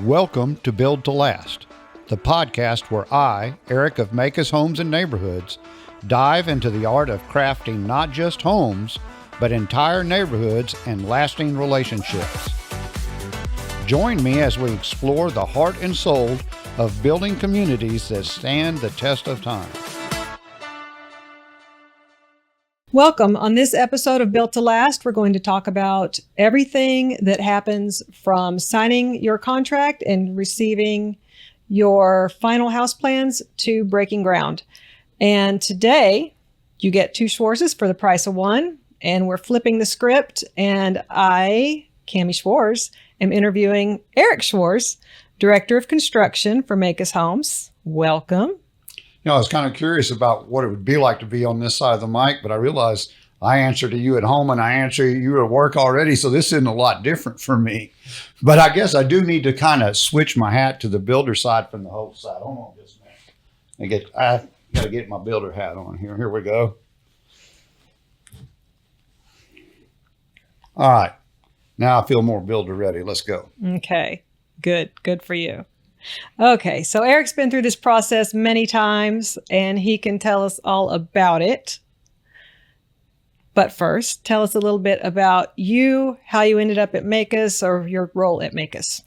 Welcome to Build to Last, the podcast where I, Eric of Maykus Homes and Neighborhoods, dive into the art of crafting not just homes, but entire neighborhoods and lasting relationships. Join me as we explore the heart and soul of building communities that stand the test of time. Welcome. On this episode of Built to Last, we're going to talk about everything that happens from signing your contract and receiving your final house plans to breaking ground. And today, you get two Schwarzes for the price of one, and we're flipping the script, and I, Cammie Schwarze, am interviewing Eric Schwarze, Director of Construction for Maykus Homes. Welcome. I was kind of curious about what it would be like to be on this side of the mic, but I realized I answer to you at home and I answer you at work already, so this isn't a lot different for me. But I guess I do need to kind of switch my hat to the builder side from the host side. Hold on just a minute. I got to get my builder hat on here. Here we go. All right. Now I feel more builder ready. Let's go. Okay. Good. Good for you. Okay, so Eric's been through this process many times, and he can tell us all about it. But first, tell us a little bit about you, how you ended up at Maykus, or your role at Maykus.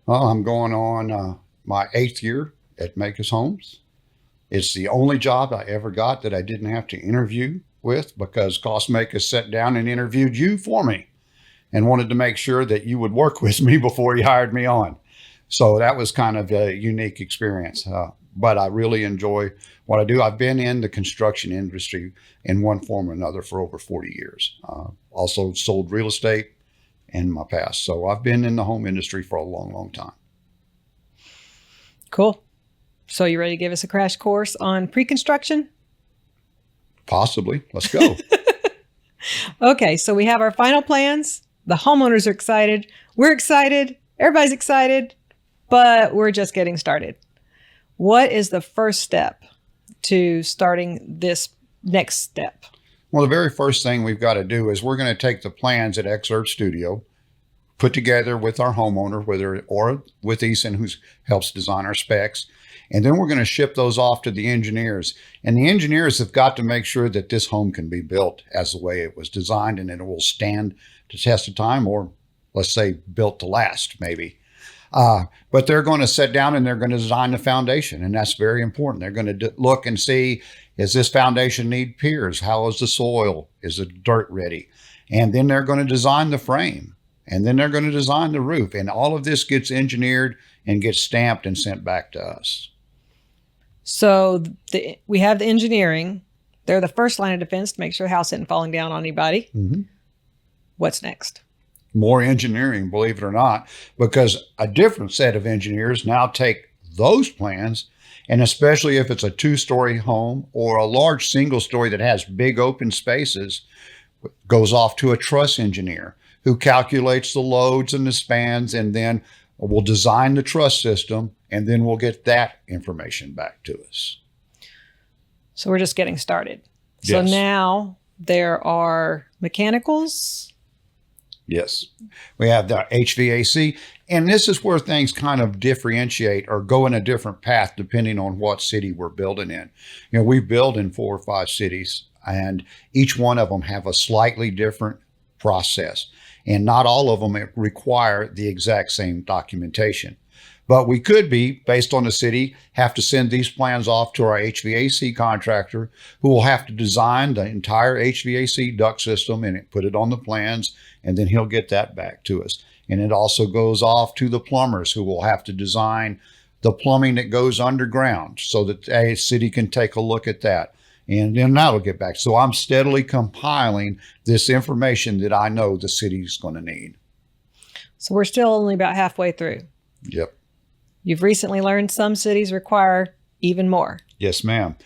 Well, I'm going on my 8th year at Maykus Homes. It's the only job I ever got that I didn't have to interview with, because Cost Maykus sat down and interviewed you for me and wanted to make sure that you would work with me before he hired me on. So that was kind of a unique experience, but I really enjoy what I do. I've been in the construction industry in one form or another for over 40 years. Also sold real estate in my past. So I've been in the home industry for a long, long time. Cool. So you ready to give us a crash course on pre-construction? Possibly. Let's go. Okay, so we have our final plans. The homeowners are excited. We're excited. Everybody's excited. But we're just getting started. What is the first step to starting this next step? Well, the very first thing we've got to do is we're going to take the plans at Excerpt Studio, put together with our homeowner, or with Eason, who helps design our specs. And then we're going to ship those off to the engineers. And the engineers have got to make sure that this home can be built as the way it was designed, and it will stand the test of time, or let's say built to last, maybe. But they're going to sit down and they're going to design the foundation, and that's very important. They're going to look and see, is this foundation need piers? How is the soil? Is the dirt ready? And then they're going to design the frame, and then they're going to design the roof, and all of this gets engineered and gets stamped and sent back to us. So we have the engineering. They're the first line of defense to make sure the house isn't falling down on anybody. Mm-hmm. What's next? More engineering, believe it or not, because a different set of engineers now take those plans, and especially if it's a 2-story home or a large single story that has big open spaces, goes off to a truss engineer who calculates the loads and the spans, and then will design the truss system, and then we'll get that information back to us. So we're just getting started. Yes. So now there are mechanicals. Yes. We have the HVAC, and this is where things kind of differentiate or go in a different path depending on what city we're building in. We build in 4 or 5 cities, and each one of them have a slightly different process, and not all of them require the exact same documentation. But we could be, based on the city, have to send these plans off to our HVAC contractor, who will have to design the entire HVAC duct system and put it on the plans, and then he'll get that back to us. And it also goes off to the plumbers, who will have to design the plumbing that goes underground so that a city can take a look at that. And then that'll get back. So I'm steadily compiling this information that I know the city's going to need. So we're still only about halfway through. Yep. You've recently learned some cities require even more. Yes, ma'am.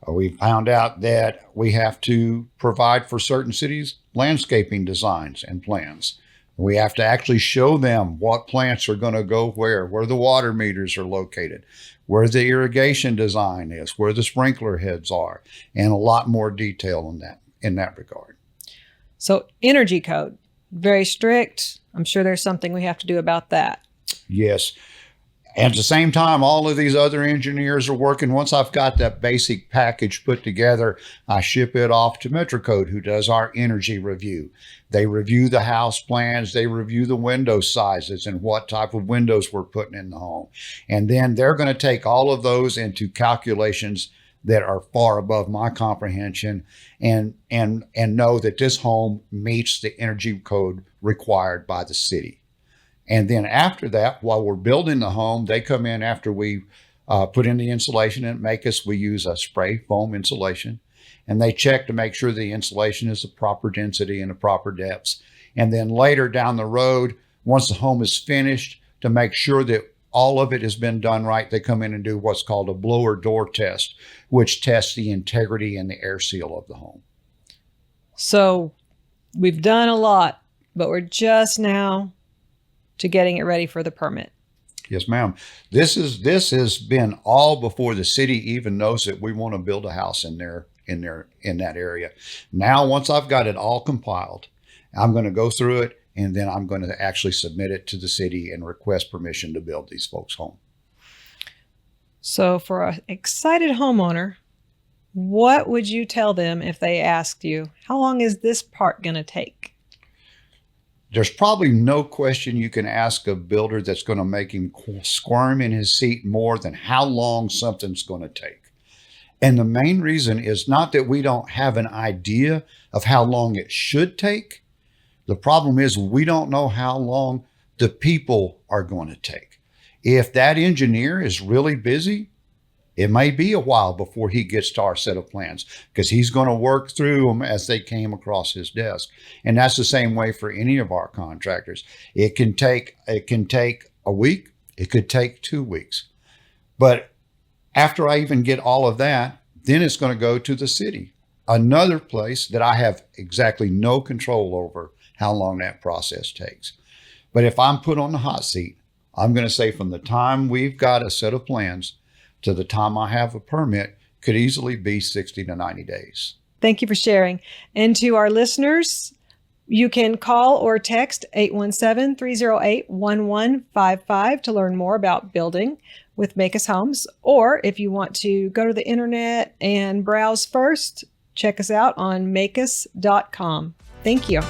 We found out that we have to provide for certain cities landscaping designs and plans. We have to actually show them what plants are going to go where the water meters are located, where the irrigation design is, where the sprinkler heads are, and a lot more detail in that regard. So energy code, very strict. I'm sure there's something we have to do about that. Yes. And at the same time, all of these other engineers are working. Once I've got that basic package put together, I ship it off to MetroCode, who does our energy review. They review the house plans, they review the window sizes and what type of windows we're putting in the home. And then they're going to take all of those into calculations that are far above my comprehension and know that this home meets the energy code required by the city. And then after that, while we're building the home, they come in after we put in the insulation at Maykus. We use a spray foam insulation, and they check to make sure the insulation is the proper density and the proper depths. And then later down the road, once the home is finished, to make sure that all of it has been done right, they come in and do what's called a blower door test, which tests the integrity and the air seal of the home. So we've done a lot, but we're just now to getting it ready for the permit. Yes, ma'am. This has been all before the city even knows that we want to build a house in that area. Now, once I've got it all compiled, I'm going to go through it, and then I'm going to actually submit it to the city and request permission to build these folks' home. So for an excited homeowner, what would you tell them if they asked you, how long is this part going to take? There's probably no question you can ask a builder that's going to make him squirm in his seat more than how long something's going to take. And the main reason is not that we don't have an idea of how long it should take. The problem is we don't know how long the people are going to take. If that engineer is really busy, it may be a while before he gets to our set of plans because he's going to work through them as they came across his desk. And that's the same way for any of our contractors. It can take a week. It could take 2 weeks. But after I even get all of that, then it's going to go to the city, another place that I have exactly no control over how long that process takes. But if I'm put on the hot seat, I'm going to say from the time we've got a set of plans to the time I have a permit could easily be 60 to 90 days. Thank you for sharing. And to our listeners, you can call or text 817-308-1155 to learn more about building with Maykus Homes. Or if you want to go to the internet and browse first, check us out on maykus.com. Thank you.